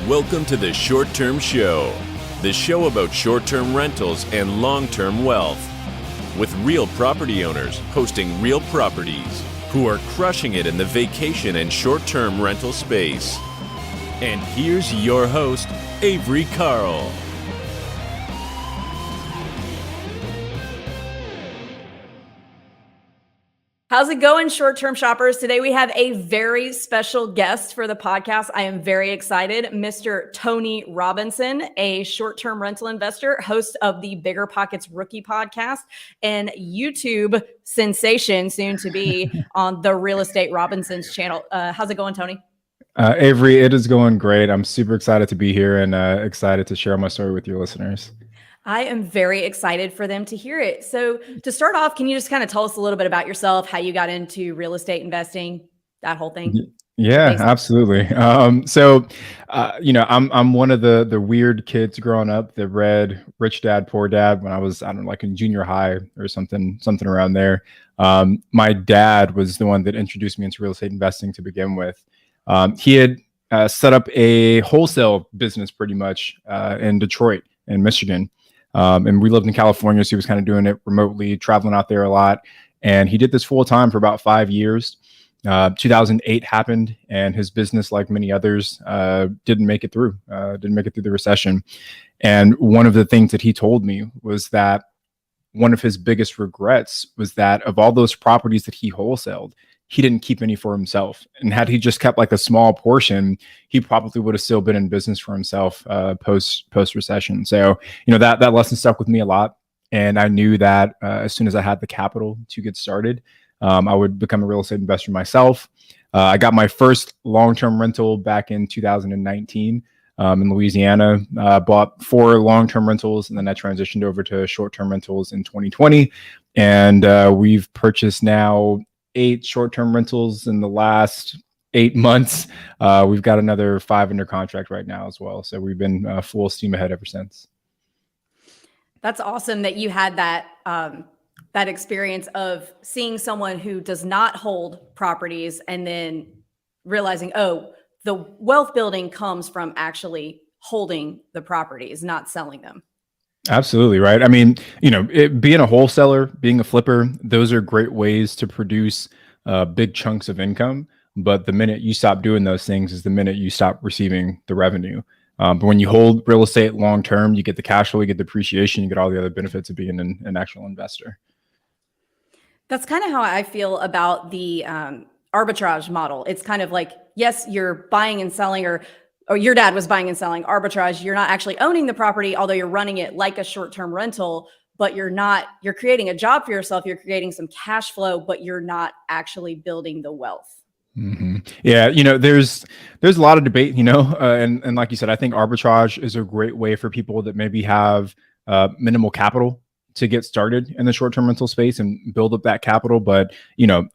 Welcome to the Short Term Show, the show about short-term rentals and long-term wealth, with real property owners hosting real properties who are crushing it in the vacation and short-term rental space. And here's your host, Avery Carl. How's it going, short-term shoppers? Today we have a very special guest for the podcast. I am very excited. Mr. Tony Robinson, a short-term rental investor, host of the Bigger Pockets Rookie podcast, and YouTube sensation, soon to be on the Real Estate Robinsons channel. How's it going, Tony? Avery, it is going great. I'm super excited to be here and excited to share my story with your listeners. I am very excited for them to hear it. So to start off, can you just kind of tell us a little bit about yourself, how you got into real estate investing, that whole thing? Yeah, absolutely. I'm one of the weird kids growing up that read Rich Dad, Poor Dad when I was, like in junior high or something around there. My dad was the one that introduced me into real estate investing to begin with. He had set up a wholesale business pretty much in Detroit, in Michigan. And we lived in California, so he was kind of doing it remotely, traveling out there a lot. And he did this full time for about 5 years. 2008 happened, and his business, like many others, didn't make it through the recession. And one of the things that he told me was that one of his biggest regrets was that of all those properties that he wholesaled, he didn't keep any for himself. And had he just kept like a small portion, he probably would have still been in business for himself post recession. So, that lesson stuck with me a lot. And I knew that as soon as I had the capital to get started, I would become a real estate investor myself. I got my first long-term rental back in 2019 in Louisiana. Bought 4 long-term rentals, and then I transitioned over to short-term rentals in 2020. And we've purchased now 8 short-term rentals in the last 8 months. We've got another 5 under contract right now as well. So we've been full steam ahead ever since. That's awesome that you had that that experience of seeing someone who does not hold properties and then realizing, oh, the wealth building comes from actually holding the properties, not selling them. Absolutely. Right. I mean, being a wholesaler, being a flipper, those are great ways to produce big chunks of income. But the minute you stop doing those things is the minute you stop receiving the revenue. But when you hold real estate long term, you get the cash flow, you get the appreciation, you get all the other benefits of being an actual investor. That's kind of how I feel about the arbitrage model. It's kind of like, yes, you're buying and selling, or your dad was buying and selling. Arbitrage, you're not actually owning the property, although you're running it like a short-term rental, but you're creating a job for yourself. You're creating some cash flow, but you're not actually building the wealth. Mm-hmm. Yeah. There's a lot of debate, and like you said, I think arbitrage is a great way for people that maybe have minimal capital to get started in the short-term rental space and build up that capital. But,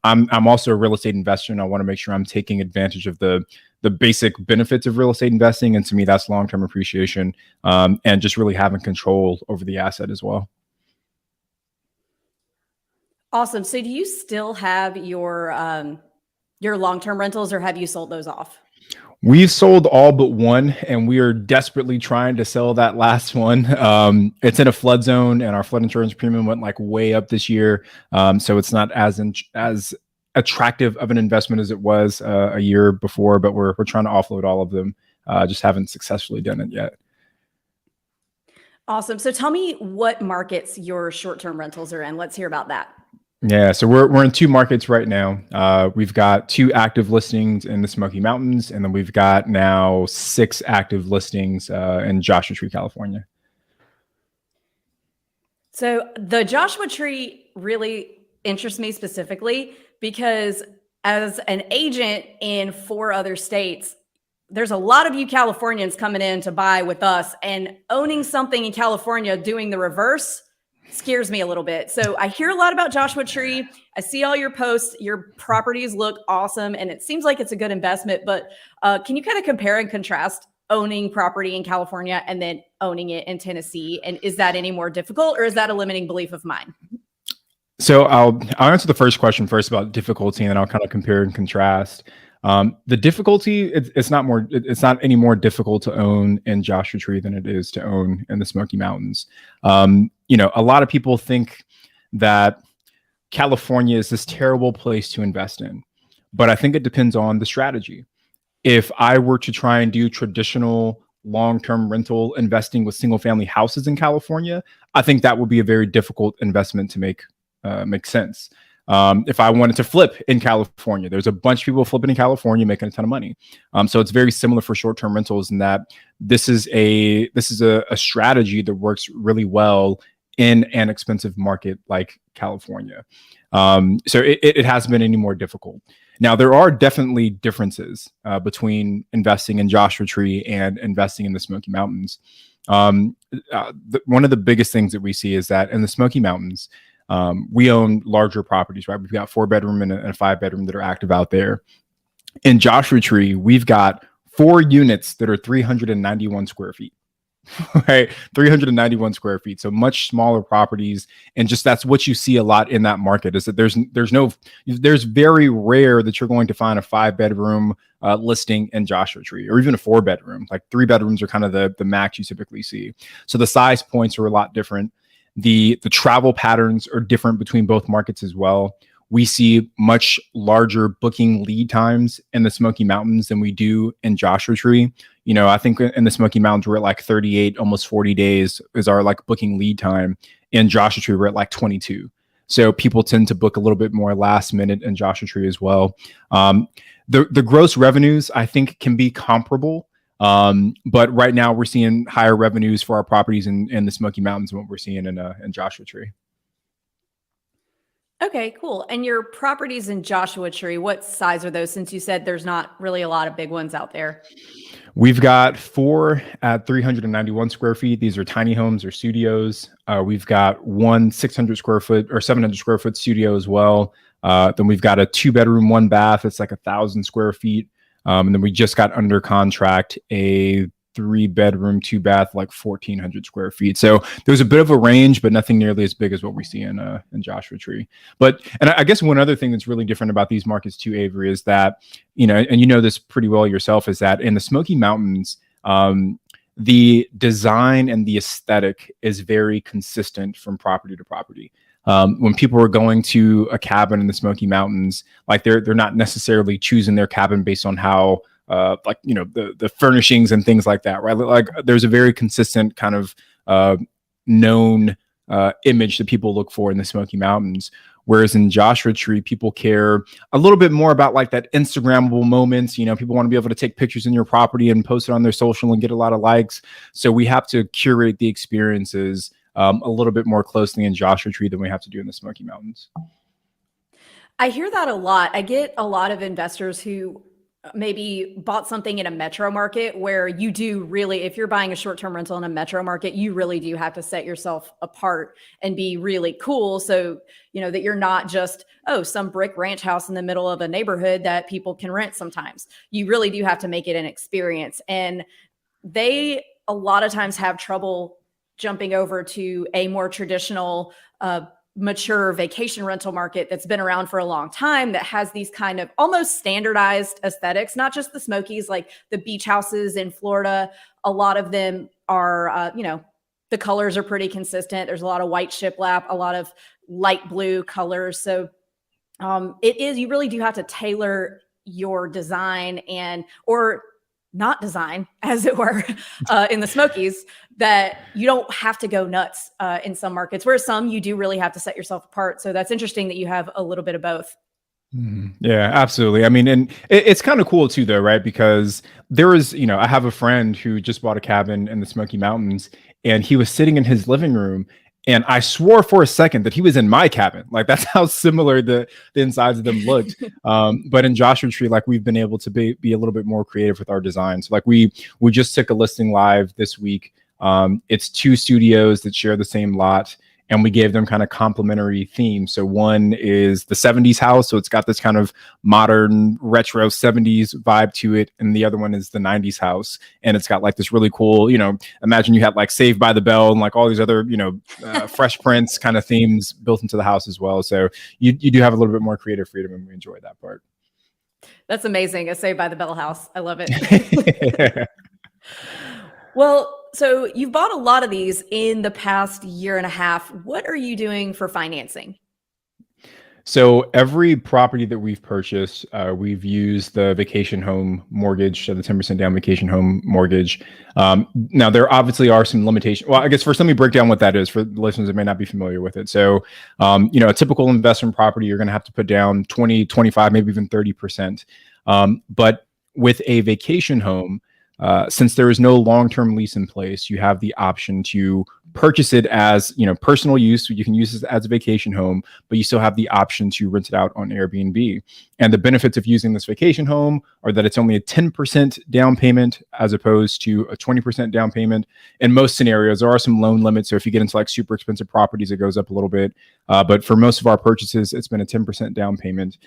I'm also a real estate investor, and I want to make sure I'm taking advantage of the basic benefits of real estate investing. And to me, that's long-term appreciation, and just really having control over the asset as well. Awesome. So do you still have your long-term rentals, or have you sold those off? We've sold all but one, and we are desperately trying to sell that last one. It's in a flood zone, and our flood insurance premium went like way up this year. So it's not as attractive of an investment as it was a year before, but we're trying to offload all of them. Just haven't successfully done it yet. Awesome. So tell me what markets your short-term rentals are in. Let's hear about that. Yeah, so we're in 2 markets right now. We've got 2 active listings in the Smoky Mountains, and then we've got now 6 active listings in Joshua Tree, California. So the Joshua Tree really interests me specifically because as an agent in 4 other states, there's a lot of you Californians coming in to buy with us, and owning something in California doing the reverse scares me a little bit. So I hear a lot about Joshua Tree. I see all your posts. Your properties look awesome, and it seems like it's a good investment. But can you kind of compare and contrast owning property in California and then owning it in Tennessee? And is that any more difficult, or is that a limiting belief of mine? So I'll answer the first question first about difficulty, and then I'll kind of compare and contrast. The difficulty, it's not any more difficult to own in Joshua Tree than it is to own in the Smoky Mountains. A lot of people think that California is this terrible place to invest in, but I think it depends on the strategy. If I were to try and do traditional long-term rental investing with single-family houses in California, I think that would be a very difficult investment to make sense. If I wanted to flip in California, there's a bunch of people flipping in California making a ton of money. So it's very similar for short-term rentals in that this is a strategy that works really well in an expensive market like California. So it hasn't been any more difficult. Now, there are definitely differences between investing in Joshua Tree and investing in the Smoky Mountains. One of the biggest things that we see is that in the Smoky Mountains, we own larger properties, right? We've got 4-bedroom and a 5-bedroom that are active out there. In Joshua Tree, we've got 4 units that are 391 square feet. Right, 391 square feet, so much smaller properties, and just that's what you see a lot in that market. Is that there's very rare that you're going to find a 5-bedroom listing in Joshua Tree, or even a 4-bedroom. Like 3 bedrooms are kind of the max you typically see. So the size points are a lot different. The travel patterns are different between both markets as well. We see much larger booking lead times in the Smoky Mountains than we do in Joshua Tree. I think in the Smoky Mountains, we're at like 38, almost 40 days is our like booking lead time. In Joshua Tree, we're at like 22. So people tend to book a little bit more last minute in Joshua Tree as well. The gross revenues, I think, can be comparable. But right now we're seeing higher revenues for our properties in the Smoky Mountains than what we're seeing in Joshua Tree. Okay, cool. And your properties in Joshua Tree, what size are those? Since you said there's not really a lot of big ones out there. We've got 4 at 391 square feet. These are tiny homes or studios. We've got 1 600 square foot or 700 square foot studio as well. Then we've got a 2-bedroom, 1 bath. It's like 1,000 square feet. And then we just got under contract a 3-bedroom, 2-bath, like 1,400 square feet. So there's a bit of a range, but nothing nearly as big as what we see in Joshua Tree. And I guess one other thing that's really different about these markets too, Avery, is that, and you know this pretty well yourself, is that in the Smoky Mountains, the design and the aesthetic is very consistent from property to property. When people are going to a cabin in the Smoky Mountains, like they're not necessarily choosing their cabin based on how the furnishings and things like that, right? Like there's a very consistent kind of known image that people look for in the Smoky Mountains. Whereas in Joshua Tree, people care a little bit more about like that Instagrammable moments. People want to be able to take pictures in your property and post it on their social and get a lot of likes. So we have to curate the experiences a little bit more closely in Joshua Tree than we have to do in the Smoky Mountains. I hear that a lot. I get a lot of investors who maybe bought something in a metro market where you do really, if you're buying a short-term rental in a metro market, you really do have to set yourself apart and be really cool. So, that you're not just, some brick ranch house in the middle of a neighborhood that people can rent sometimes. You really do have to make it an experience. And they a lot of times have trouble jumping over to a more traditional, mature vacation rental market that's been around for a long time, that has these kind of almost standardized aesthetics, not just the Smokies, like the beach houses in Florida. A lot of them are, the colors are pretty consistent. There's a lot of white shiplap, a lot of light blue colors. So you really do have to tailor your design or not design, as it were, in the Smokies, that you don't have to go nuts in some markets, whereas some you do really have to set yourself apart. So that's interesting that you have a little bit of both. Yeah, absolutely. I mean, and it's kind of cool too, though, right? Because there is, I have a friend who just bought a cabin in the Smoky Mountains, and he was sitting in his living room, and I swore for a second that he was in my cabin. Like that's how similar the insides of them looked. But in Joshua Tree, like we've been able to be a little bit more creative with our design. So like we just took a listing live this week. It's 2 studios that share the same lot, and we gave them kind of complementary themes. So one is the 70s house. So it's got this kind of modern retro 70s vibe to it. And the other one is the 90s house. And it's got like this really cool, imagine you had like Saved by the Bell and like all these other, Fresh Prince kind of themes built into the house as well. So you do have a little bit more creative freedom, and we enjoy that part. That's amazing. A Saved by the Bell house. I love it. Well, so you've bought a lot of these in the past year and a half. What are you doing for financing? So every property that we've purchased, we've used the vacation home mortgage, so the 10% down vacation home mortgage. Now there obviously are some limitations. Well, I guess first let me break down what that is for the listeners that may not be familiar with it. So, a typical investment property, you're going to have to put down 20, 25, maybe even 30%. But with a vacation home, since there is no long-term lease in place, you have the option to purchase it as personal use. You can use it as a vacation home, but you still have the option to rent it out on Airbnb. And the benefits of using this vacation home are that it's only a 10% down payment as opposed to a 20% down payment. In most scenarios, there are some loan limits. So if you get into like super expensive properties, it goes up a little bit. But for most of our purchases, it's been a 10% down payment.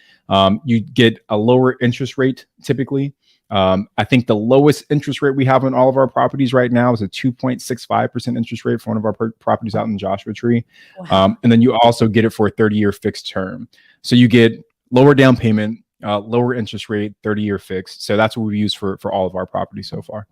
You get a lower interest rate typically. I think the lowest interest rate we have on all of our properties right now is a 2.65% interest rate for one of our properties out in Joshua Tree. Wow. And then you also get it for a 30-year fixed term. So you get lower down payment, lower interest rate, 30-year fixed. So that's what we use for all of our properties so far.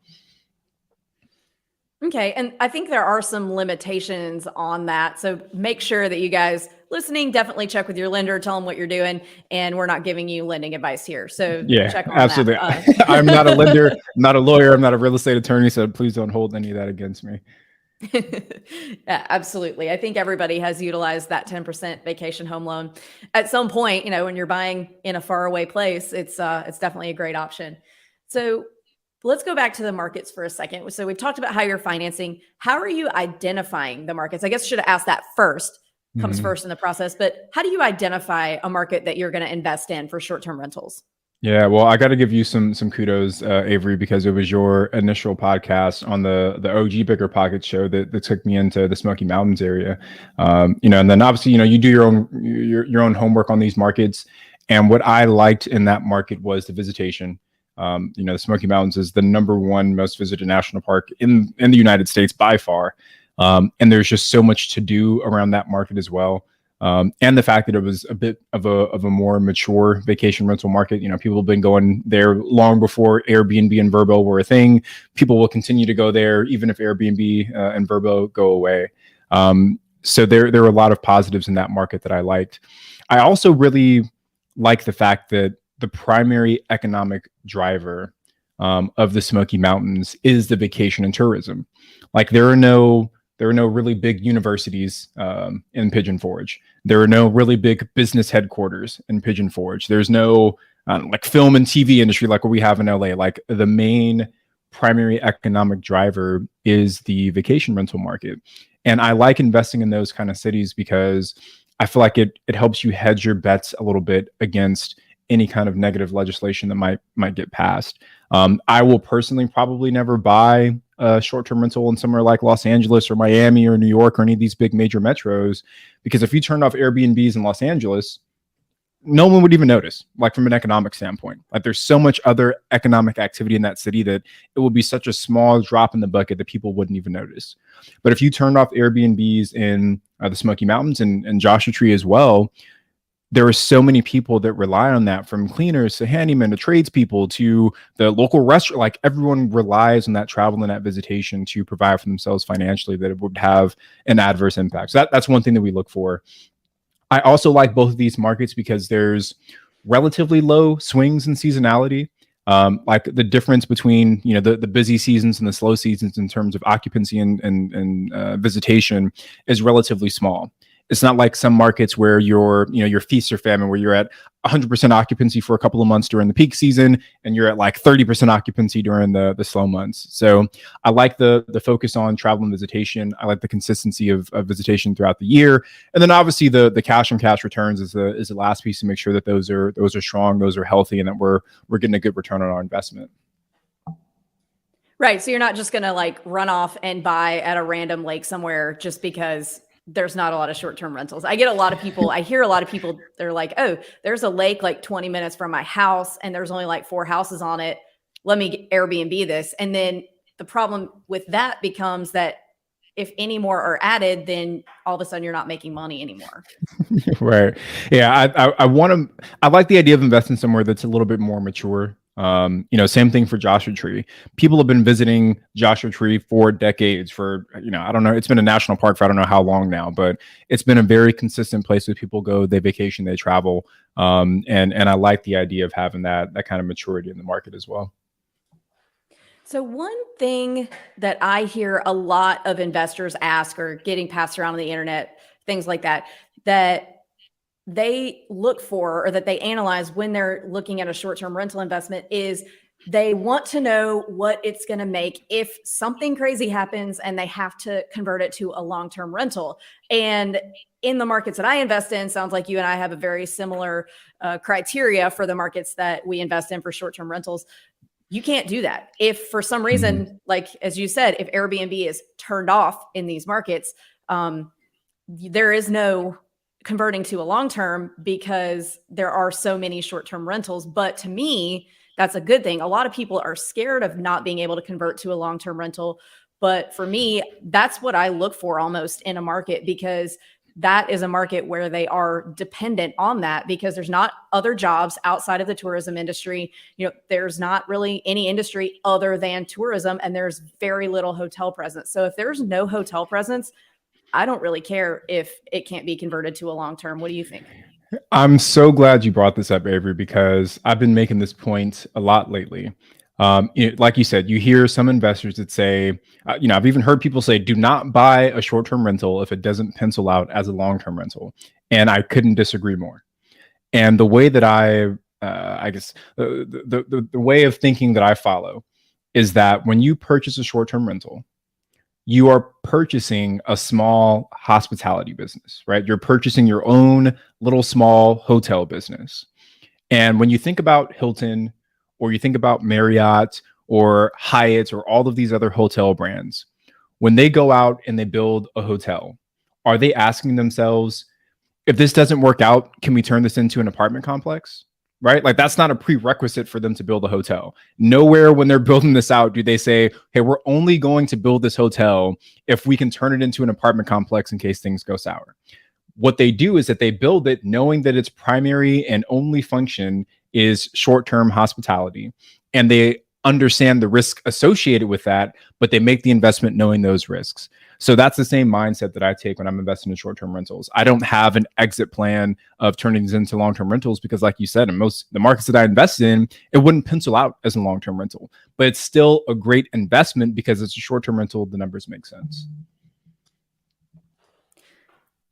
Okay. And I think there are some limitations on that. So make sure that you guys listening, definitely check with your lender, tell them what you're doing. And we're not giving you lending advice here. So Yeah, check on absolutely. that. I'm not a lender, I'm not a lawyer, I'm not a real estate attorney. So please don't hold any of that against me. Yeah, absolutely. I think everybody has utilized that 10% vacation home loan at some point. When you're buying in a faraway place, it's definitely a great option. So let's go back to the markets for a second. So we've talked about how you're financing. How are you identifying the markets? I guess I should have asked that first, comes first in the process, but how do you identify a market that you're going to invest in for short-term rentals? Yeah, well, I got to give you some kudos, Avery, because it was your initial podcast on the OG Bigger Pockets show that took me into the Smoky Mountains area. And then obviously, you do your own homework on these markets. And what I liked in that market was the visitation. The Smoky Mountains is the #1 most visited national park in the United States by far. And there's just so much to do around that market as well. And the fact that it was a bit of a more mature vacation rental market. People have been going there long before Airbnb and Vrbo were a thing. People will continue to go there even if Airbnb and Vrbo go away. So there were a lot of positives in that market that I liked. I also really like the fact that the primary economic driver of the Smoky Mountains is the vacation and tourism. Like there are no really big universities in Pigeon Forge. There are no really big business headquarters in Pigeon Forge. There's no like film and TV industry like what we have in LA. Like the main primary economic driver is the vacation rental market. And I like investing in those kind of cities because I feel like it helps you hedge your bets a little bit against any kind of negative legislation that might get passed. I will personally probably never buy a short-term rental in somewhere like Los Angeles or Miami or New York or any of these big major metros, because if you turned off Airbnbs in Los Angeles, no one would even notice, like from an economic standpoint. Like there's so much other economic activity in that city that it will be such a small drop in the bucket that people wouldn't even notice. But if you turned off Airbnbs in the Smoky Mountains and Joshua Tree as well, there are so many people that rely on that, from cleaners to handymen to tradespeople to the local restaurant. Like everyone relies on that travel and that visitation to provide for themselves financially, that it would have an adverse impact. So that's one thing that we look for. I also like both of these markets because there's relatively low swings in seasonality. Like the difference between the busy seasons and the slow seasons in terms of occupancy and visitation is relatively small. It's not like some markets where your feast or famine, where you're at 100% occupancy for a couple of months during the peak season, and you're at like 30% occupancy during the slow months. So I like the focus on travel and visitation. I like the consistency of visitation throughout the year, and then obviously the cash on cash returns is the last piece to make sure that those are strong, those are healthy, and that we're getting a good return on our investment. Right. So you're not just going to like run off and buy at a random lake somewhere just because there's not a lot of short-term rentals. I hear a lot of people, they're like, oh, there's a lake like 20 minutes from my house and there's only like 4 houses on it. Let me Airbnb this. And then the problem with that becomes that if any more are added, then all of a sudden you're not making money anymore. Right. Yeah. I like the idea of investing somewhere that's a little bit more mature. Same thing for Joshua Tree. People have been visiting Joshua Tree for decades I don't know. It's been a national park for I don't know how long now, but it's been a very consistent place where people go, they vacation, they travel. And I like the idea of having that kind of maturity in the market as well. So one thing that I hear a lot of investors ask or getting passed around on the internet, things like that they look for or that they analyze when they're looking at a short-term rental investment is they want to know what it's going to make if something crazy happens and they have to convert it to a long-term rental. And in the markets that I invest in, sounds like you and I have a very similar criteria for the markets that we invest in for short-term rentals. You can't do that. If for some reason, like as you said, if Airbnb is turned off in these markets, there is no converting to a long-term because there are so many short-term rentals. But to me, that's a good thing. A lot of people are scared of not being able to convert to a long-term rental. But for me, that's what I look for almost in a market, because that is a market where they are dependent on that, because there's not other jobs outside of the tourism industry. There's not really any industry other than tourism, and there's very little hotel presence. So if there's no hotel presence, I don't really care if it can't be converted to a long-term. What do you think? I'm so glad you brought this up, Avery, because I've been making this point a lot lately. Like you said, you hear some investors that say, I've even heard people say, do not buy a short-term rental if it doesn't pencil out as a long-term rental. And I couldn't disagree more. And the way that I guess the way of thinking that I follow is that when you purchase a short-term rental, you are purchasing a small hospitality business, right? You're purchasing your own little small hotel business. And when you think about Hilton, or you think about Marriott or Hyatt or all of these other hotel brands, when they go out and they build a hotel, are they asking themselves, if this doesn't work out, can we turn this into an apartment complex? Right? Like, that's not a prerequisite for them to build a hotel. Nowhere when they're building this out do they say, hey, we're only going to build this hotel if we can turn it into an apartment complex in case things go sour. What they do is that they build it knowing that its primary and only function is short-term hospitality, and they understand the risk associated with that, but they make the investment knowing those risks. So that's the same mindset that I take when I'm investing in short-term rentals. I don't have an exit plan of turning these into long-term rentals because, like you said, in most the markets that I invest in, it wouldn't pencil out as a long-term rental, but it's still a great investment because it's a short-term rental. The numbers make sense.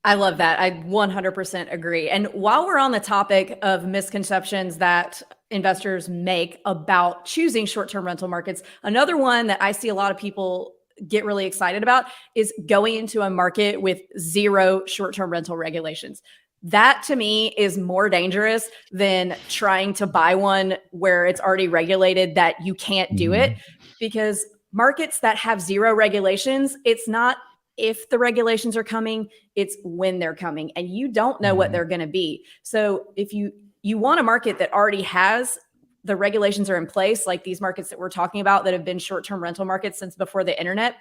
I love that. I 100% agree. And while we're on the topic of misconceptions that investors make about choosing short-term rental markets, another one that I see a lot of people get really excited about is going into a market with zero short-term rental regulations. That to me is more dangerous than trying to buy one where it's already regulated that you can't do it, because markets that have zero regulations, it's not if the regulations are coming, it's when they're coming, and you don't know what they're going to be. So if you want a market that already has the regulations are in place, like these markets that we're talking about that have been short-term rental markets since before the internet,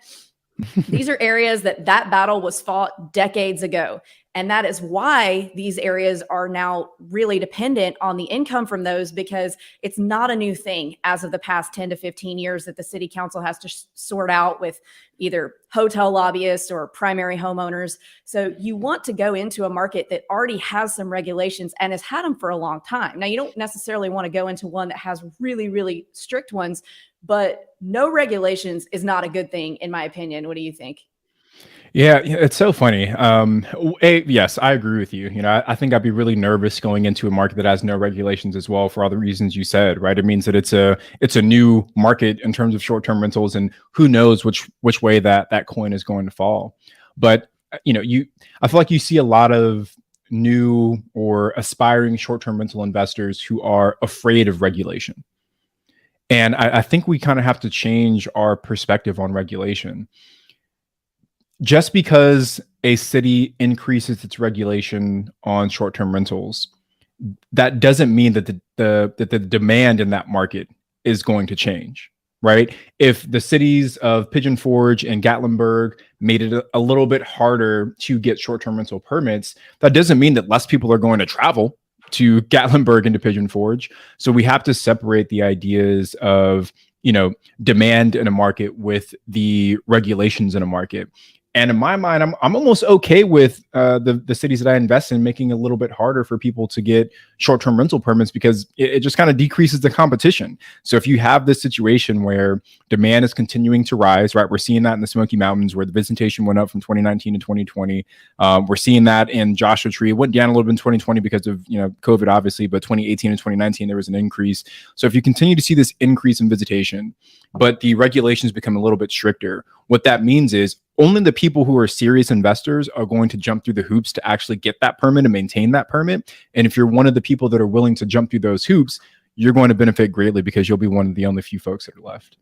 these are areas that battle was fought decades ago. And that is why these areas are now really dependent on the income from those, because it's not a new thing as of the past 10 to 15 years that the city council has to sort out with either hotel lobbyists or primary homeowners. So you want to go into a market that already has some regulations and has had them for a long time. Now, you don't necessarily want to go into one that has really, really strict ones, but no regulations is not a good thing, in my opinion. What do you think? Yeah, it's so funny. Yes, I agree with you. I think I'd be really nervous going into a market that has no regulations as well, for all the reasons you said, right? It means that it's a new market in terms of short-term rentals, and who knows which way that coin is going to fall. But I feel like you see a lot of new or aspiring short-term rental investors who are afraid of regulation. And I think we kind of have to change our perspective on regulation. Just because a city increases its regulation on short-term rentals, that doesn't mean that the demand in that market is going to change, right? If the cities of Pigeon Forge and Gatlinburg made it a little bit harder to get short-term rental permits, that doesn't mean that less people are going to travel to Gatlinburg and to Pigeon Forge. So we have to separate the ideas of, demand in a market with the regulations in a market. And in my mind, I'm almost okay with the cities that I invest in making it a little bit harder for people to get short-term rental permits, because it just kind of decreases the competition. So if you have this situation where demand is continuing to rise, right? We're seeing that in the Smoky Mountains where the visitation went up from 2019 to 2020. We're seeing that in Joshua Tree. It went down a little bit in 2020 because of COVID, obviously, but 2018 and 2019 there was an increase. So if you continue to see this increase in visitation, but the regulations become a little bit stricter, what that means is only the people who are serious investors are going to jump through the hoops to actually get that permit and maintain that permit. And if you're one of the people that are willing to jump through those hoops, you're going to benefit greatly because you'll be one of the only few folks that are left.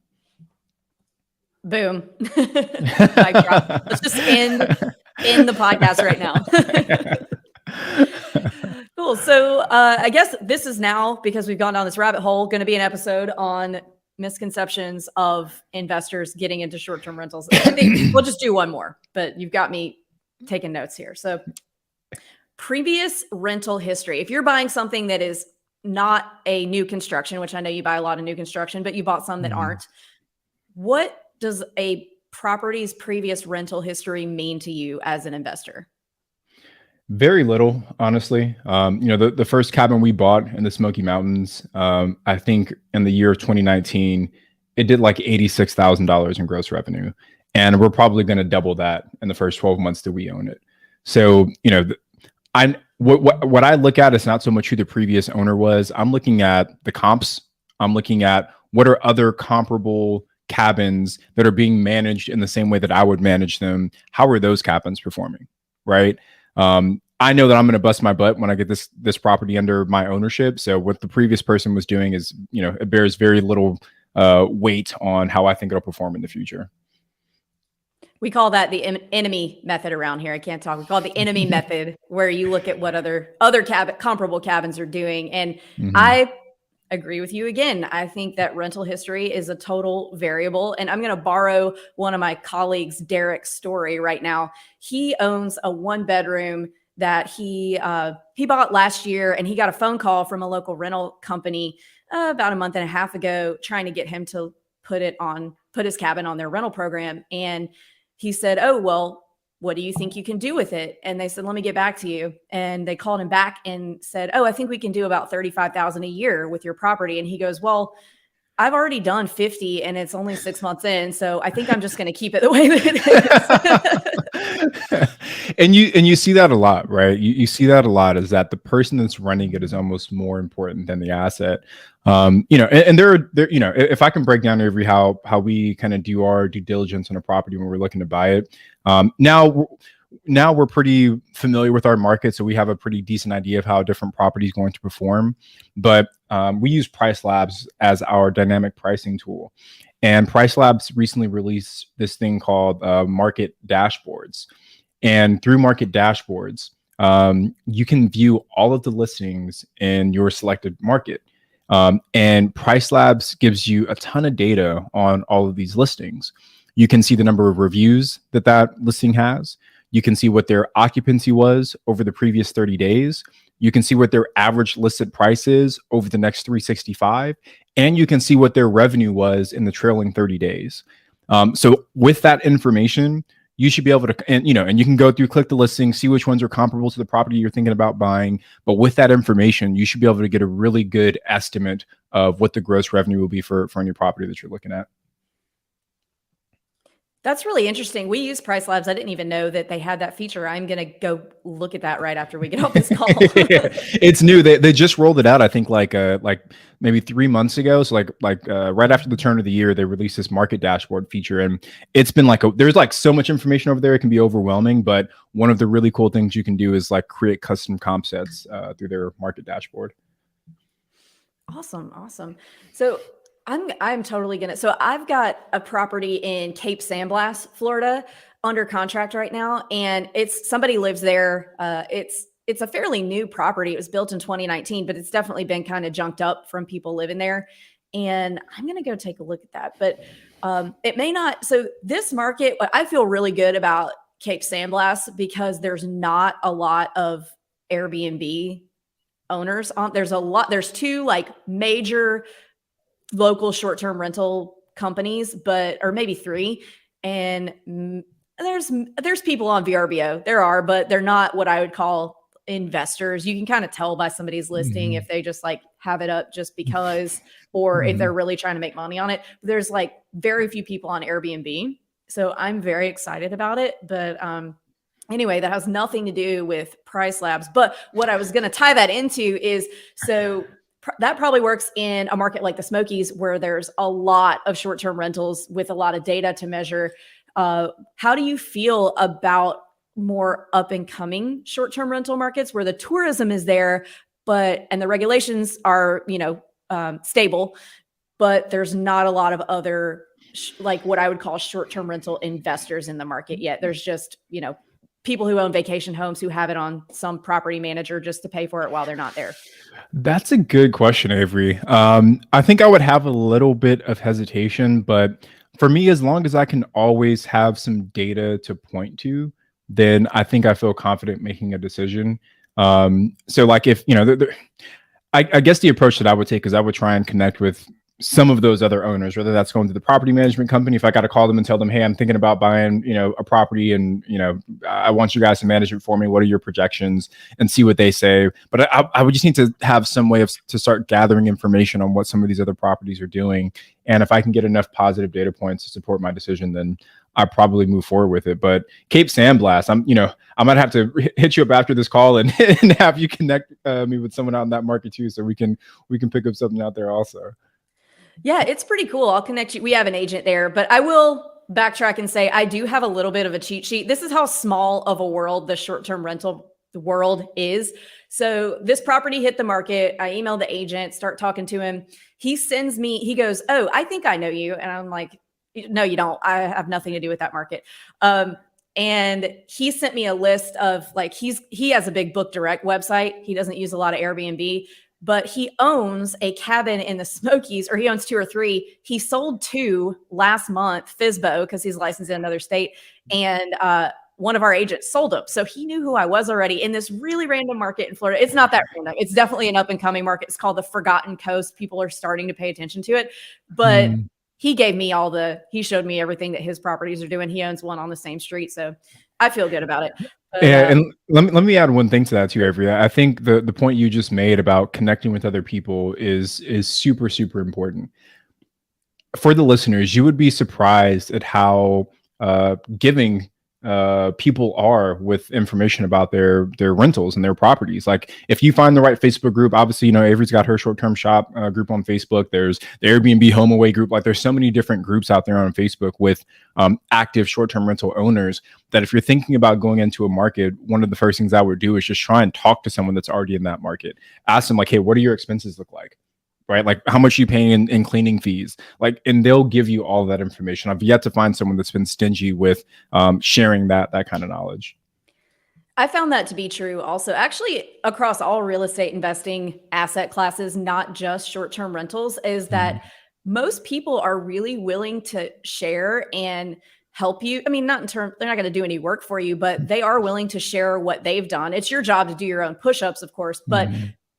Boom. Mic drop. Let's just end the podcast right now. Cool. So I guess this is now, because we've gone down this rabbit hole, going to be an episode on misconceptions of investors getting into short-term rentals. I think we'll just do one more, but you've got me taking notes here. So previous rental history. If you're buying something that is not a new construction, which I know you buy a lot of new construction, but you bought some that aren't, what does a property's previous rental history mean to you as an investor? Very little, honestly. The first cabin we bought in the Smoky Mountains, I think in the year of 2019, it did like $86,000 in gross revenue. And we're probably going to double that in the first 12 months that we own it. So, what I look at is not so much who the previous owner was. I'm looking at the comps. I'm looking at what are other comparable cabins that are being managed in the same way that I would manage them. How are those cabins performing? Right. I know that I'm going to bust my butt when I get this property under my ownership. So what the previous person was doing is, it bears very little weight on how I think it'll perform in the future. We call that the enemy method around here. I can't talk. We call it the enemy method, where you look at what other comparable cabins are doing. And I agree with you again. I think that rental history is a total variable. And I'm going to borrow one of my colleagues, Derek's story right now. He owns a 1-bedroom that he bought last year, and he got a phone call from a local rental company about a month and a half ago, trying to get him to put his cabin on their rental program. And he said, "Oh, well, what do you think you can do with it?" And they said, "Let me get back to you." And they called him back and said, "Oh, I think we can do about $35,000 a year with your property." And he goes, "Well, I've already done 50 and it's only 6 months in. So I think I'm just going to keep it the way that it is." And you see that a lot, right? You see that a lot, is that the person that's running it is almost more important than the asset. And there, if I can break down every how we kind of do our due diligence on a property when we're looking to buy it. Now we're pretty familiar with our market, so we have a pretty decent idea of how a different property is going to perform. But we use Price Labs as our dynamic pricing tool. And Price Labs recently released this thing called market dashboards. And through market dashboards, you can view all of the listings in your selected market. And Price Labs gives you a ton of data on all of these listings. You can see the number of reviews that listing has. You can see what their occupancy was over the previous 30 days. You can see what their average listed price is over the next 365. And you can see what their revenue was in the trailing 30 days. So with that information, you should be able to, and you can go through, click the listing, see which ones are comparable to the property you're thinking about buying. But with that information, you should be able to get a really good estimate of what the gross revenue will be for any property that you're looking at. That's really interesting. We use Price Labs. I didn't even know that they had that feature. I'm going to go look at that right after we get off this call. It's new. They just rolled it out, I think, like maybe 3 months ago. So right after the turn of the year, they released this market dashboard feature, and it's been there's so much information over there. It can be overwhelming, but one of the really cool things you can do is create custom comp sets through their market dashboard. Awesome. So I'm totally gonna. So I've got a property in Cape San Blas, Florida, under contract right now, and somebody lives there. It's a fairly new property. It was built in 2019, but it's definitely been kind of junked up from people living there. And I'm going to go take a look at that. But it may not. So this market, I feel really good about Cape Sandblast because there's not a lot of Airbnb owners on. There's two like major local short-term rental companies, or maybe three. And there's people on VRBO. There are, but they're not what I would call investors. You can kind of tell by somebody's listing if they just like have it up just because, or if they're really trying to make money on it. There's like very few people on Airbnb. So I'm very excited about it. But anyway, that has nothing to do with Price Labs. But what I was going to tie that into is, so that probably works in a market like the Smokies where there's a lot of short-term rentals with a lot of data to measure. How do you feel about more up and coming short-term rental markets where the tourism is there, and the regulations are, stable, but there's not a lot of other like what I would call short-term rental investors in the market yet? There's just, people who own vacation homes who have it on some property manager just to pay for it while they're not there. That's a good question, Avery. I think I would have a little bit of hesitation, but for me, as long as I can always have some data to point to, then I think I feel confident making a decision. So like if, I guess the approach that I would take is I would try and connect with some of those other owners, whether that's going to the property management company. If I got to call them and tell them, hey, I'm thinking about buying, a property and, I want you guys to manage it for me. What are your projections? And see what they say. But I would just need to have some way to start gathering information on what some of these other properties are doing. And if I can get enough positive data points to support my decision, then I probably move forward with it. But Cape Sandblast, I might have to hit you up after this call and have you connect me with someone out in that market too, so we can pick up something out there also. Yeah, it's pretty cool. I'll connect you. We have an agent there, but I will backtrack and say I do have a little bit of a cheat sheet. This is how small of a world the short-term rental world is. So this property hit the market. I emailed the agent, start talking to him. He goes, "Oh, I think I know you." And I'm like, "No, you don't. I have nothing to do with that market." And he sent me a list of like, he has a big Book Direct website. He doesn't use a lot of Airbnb, but he owns a cabin in the Smokies, or he owns 2 or 3. He sold 2 last month, FSBO, because he's licensed in another state. And one of our agents sold them. So he knew who I was already in this really random market in Florida. It's not that random. It's definitely an up and coming market. It's called the Forgotten Coast. People are starting to pay attention to it. But he gave me he showed me everything that his properties are doing. He owns one on the same street. So I feel good about it. But, yeah, and let me add one thing to that too, Avery. I think the point you just made about connecting with other people is super, super important. For the listeners, you would be surprised at how giving people are with information about their rentals and their properties. Like if you find the right Facebook group, obviously, Avery's got her short-term shop group on Facebook. There's the Airbnb home away group. Like there's so many different groups out there on Facebook with active short-term rental owners that if you're thinking about going into a market, one of the first things I would do is just try and talk to someone that's already in that market. Ask them like, hey, what do your expenses look like? Right? Like how much are you paying in cleaning fees? Like, and they'll give you all that information. I've yet to find someone that's been stingy with sharing that kind of knowledge. I found that to be true also, actually, across all real estate investing asset classes, not just short-term rentals, is that most people are really willing to share and help you. I mean, they're not going to do any work for you, but they are willing to share what they've done. It's your job to do your own push-ups, of course, but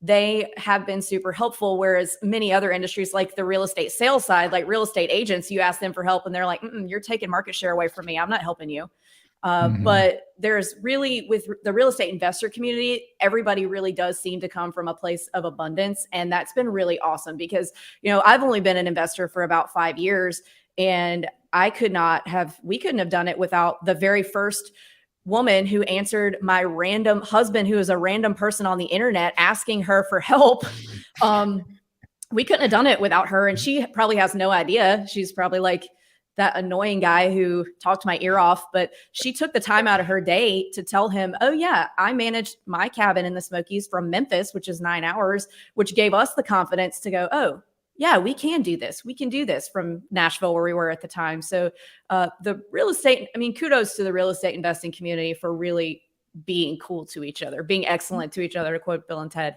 they have been super helpful. Whereas many other industries, like the real estate sales side, like real estate agents, you ask them for help and they're like, you're taking market share away from me. I'm not helping you. But there's really, with the real estate investor community, everybody really does seem to come from a place of abundance. And that's been really awesome because, I've only been an investor for about 5 years, and we couldn't have done it without the very first woman who answered my random husband, who is a random person on the internet, asking her for help. We couldn't have done it without her. And she probably has no idea. She's probably like that annoying guy who talked my ear off, but she took the time out of her day to tell him, oh yeah, I managed my cabin in the Smokies from Memphis, which is 9 hours, which gave us the confidence to go, oh yeah, we can do this. We can do this from Nashville, where we were at the time. So the real estate, kudos to the real estate investing community for really being cool to each other, being excellent to each other, to quote Bill and Ted.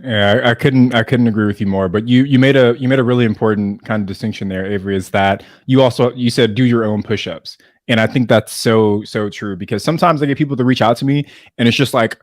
Yeah, I couldn't agree with you more. But you made a really important kind of distinction there, Avery, is that you said do your own push-ups. And I think that's so true, because sometimes I get people to reach out to me and it's just like,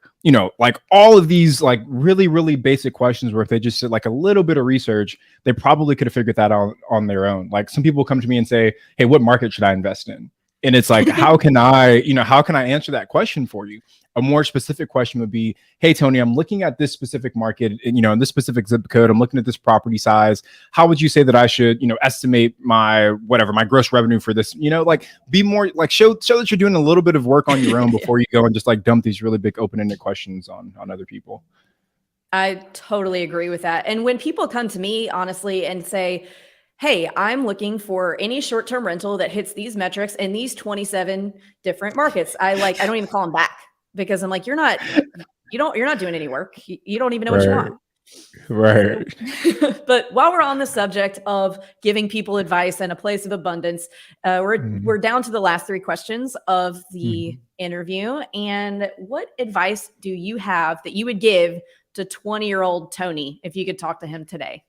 like all of these like really, really basic questions where if they just did like a little bit of research, they probably could have figured that out on their own. Like some people come to me and say, "Hey, what market should I invest in?" And it's like, how can I answer that question for you? A more specific question would be, "Hey, Tony, I'm looking at this specific market, and, in this specific zip code, I'm looking at this property size. How would you say that I should, estimate my gross revenue for this? Like be more like show that you're doing a little bit of work on your own before you go and just like dump these really big open-ended questions on other people." I totally agree with that. And when people come to me, honestly, and say, "Hey, I'm looking for any short-term rental that hits these metrics in these 27 different markets," I don't even call them back, because I'm like, you're not doing any work. You don't even know what you want. Right. But while we're on the subject of giving people advice and a place of abundance, we're down to the last three questions of the interview. And what advice do you have that you would give to 20-year-old Tony if you could talk to him today?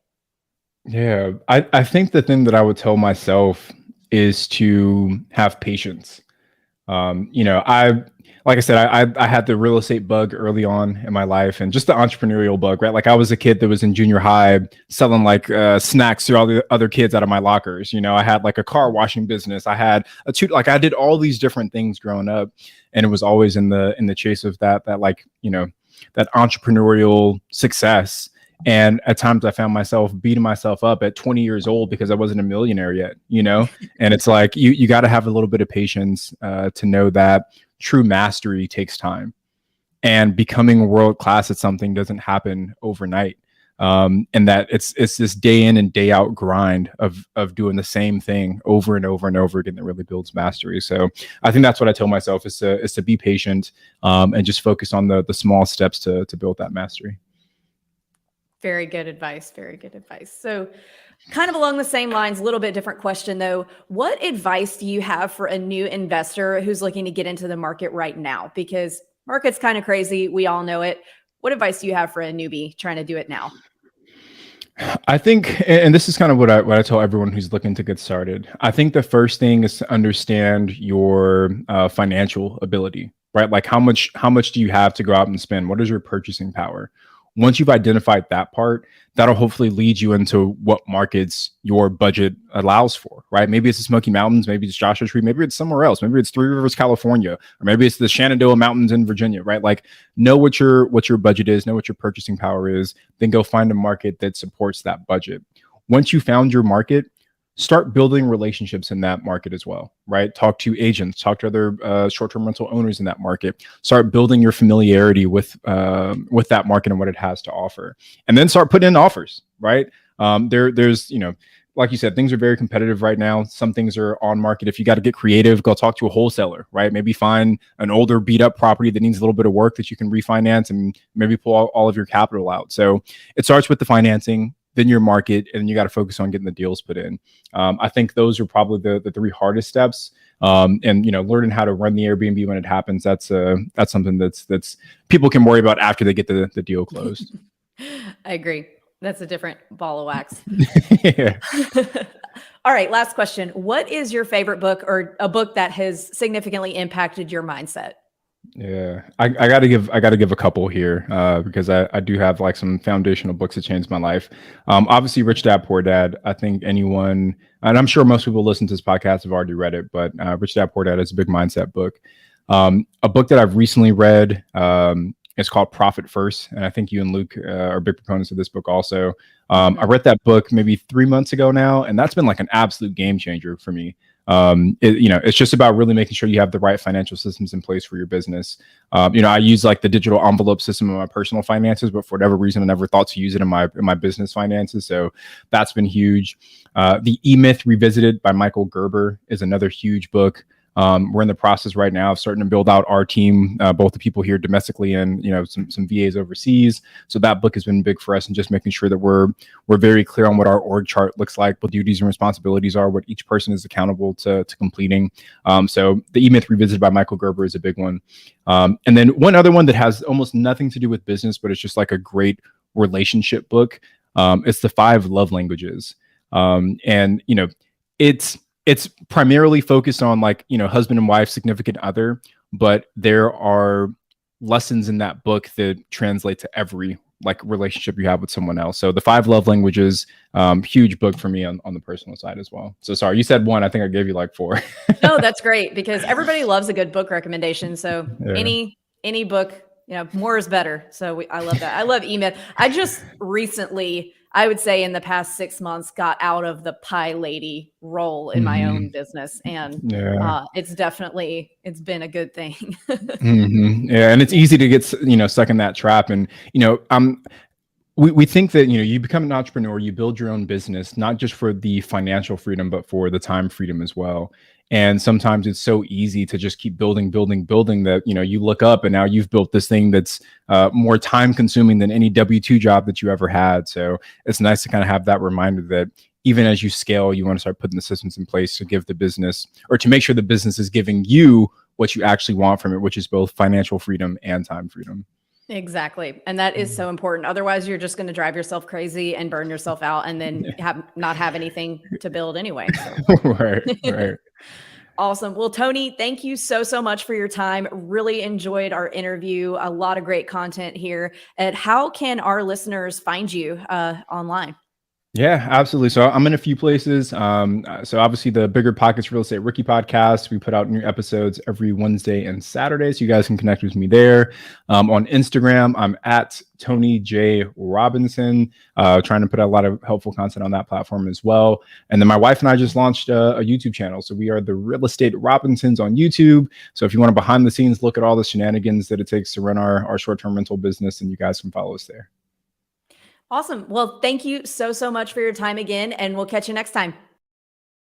Yeah, I think the thing that I would tell myself is to have patience. Like I said, I had the real estate bug early on in my life, and just the entrepreneurial bug, right? Like I was a kid that was in junior high selling like snacks to all the other kids out of my lockers. I had like a car washing business. I had I did all these different things growing up, and it was always in the chase of that that entrepreneurial success. And at times I found myself beating myself up at 20 years old because I wasn't a millionaire yet, and it's like, you got to have a little bit of patience to know that true mastery takes time, and becoming world class at something doesn't happen overnight. And that it's this day in and day out grind of doing the same thing over and over and over again that really builds mastery. So I think that's what I tell myself is to be patient, and just focus on the small steps to build that mastery. Very good advice. Very good advice. So kind of along the same lines, a little bit different question though. What advice do you have for a new investor who's looking to get into the market right now? Because market's kind of crazy. We all know it. What advice do you have for a newbie trying to do it now? I think, and this is kind of what I tell everyone who's looking to get started. I think the first thing is to understand your financial ability, right? Like how much do you have to go out and spend? What is your purchasing power? Once you've identified that part, that'll hopefully lead you into what markets your budget allows for, right? Maybe it's the Smoky Mountains, maybe it's Joshua Tree, maybe it's somewhere else, maybe it's Three Rivers, California, or maybe it's the Shenandoah Mountains in Virginia, right? Like know what your budget is, know what your purchasing power is, then go find a market that supports that budget. Once you found your market, start building relationships in that market as well, right? Talk to agents, talk to other short-term rental owners in that market. Start building your familiarity with that market and what it has to offer, and then start putting in offers, right? There's like you said, things are very competitive right now. Some things are on market. If you got to get creative, go talk to a wholesaler, right? Maybe find an older beat up property that needs a little bit of work that you can refinance and maybe pull all of your capital out. So it starts with the financing, then your market, and then you got to focus on getting the deals put in. I think those are probably the three hardest steps. And learning how to run the Airbnb when it happens, that's something that's people can worry about after they get the deal closed. I agree. That's a different ball of wax. Yeah. All right, last question. What is your favorite book, or a book that has significantly impacted your mindset? Yeah, I gotta give a couple here because I do have like some foundational books that changed my life. Obviously, Rich Dad Poor Dad. I think anyone, and I'm sure most people listen to this podcast have already read it, but Rich Dad Poor Dad is a big mindset book. A book that I've recently read is called Profit First, and I think you and Luke are big proponents of this book also. I read that book maybe 3 months ago now, and that's been like an absolute game changer for me. It's just about really making sure you have the right financial systems in place for your business. I use like the digital envelope system in my personal finances, but for whatever reason, I never thought to use it in my business finances. So that's been huge. The E-Myth Revisited by Michael Gerber is another huge book. We're in the process right now of starting to build out our team, both the people here domestically and some VAs overseas. So that book has been big for us, and just making sure that we're very clear on what our org chart looks like, what duties and responsibilities are, what each person is accountable to completing. So the E-Myth Revisited by Michael Gerber is a big one. And then one other one that has almost nothing to do with business, but it's just like a great relationship book. It's the 5 love languages. And, you know, it's primarily focused on like, you know, husband and wife, significant other, but there are lessons in that book that translate to every like relationship you have with someone else. So the 5 love languages, huge book for me on the personal side as well. So sorry, you said 1. I think I gave you like 4. No, that's great because everybody loves a good book recommendation. So Yeah. any book, you know, more is better. So I love that. I love email. I just recently, I would say in the past 6 months, got out of the pie lady role in my own business. And Yeah. it's been a good thing. Yeah. And it's easy to get, you know, stuck in that trap. And, you know, we think that, you know, you become an entrepreneur, you build your own business, not just for the financial freedom, but for the time freedom as well. And sometimes it's so easy to just keep building that, you know, you look up and now you've built this thing that's more time consuming than any W-2 job that you ever had. So it's nice to kind of have that reminder that even as you scale, you want to start putting the systems in place to give the business, or to make sure the business is giving you what you actually want from it, which is both financial freedom and time freedom. Exactly. And that is so important. Otherwise, you're just going to drive yourself crazy and burn yourself out and then not have anything to build anyway. So. Right. Awesome. Well, Tony, thank you so much for your time. Really enjoyed our interview. A lot of great content here. And how can our listeners find you online? Yeah, absolutely. So I'm in a few places. So obviously the Bigger Pockets Real Estate Rookie podcast, we put out new episodes every Wednesday and Saturday. So you guys can connect with me there. On Instagram, I'm at Tony J Robinson, trying to put out a lot of helpful content on that platform as well. And then my wife and I just launched a YouTube channel. So we are the Real Estate Robinsons on YouTube. So if you want to behind the scenes look at all the shenanigans that it takes to run our short-term rental business, then you guys can follow us there. Awesome. Well, thank you so much for your time again, and we'll catch you next time.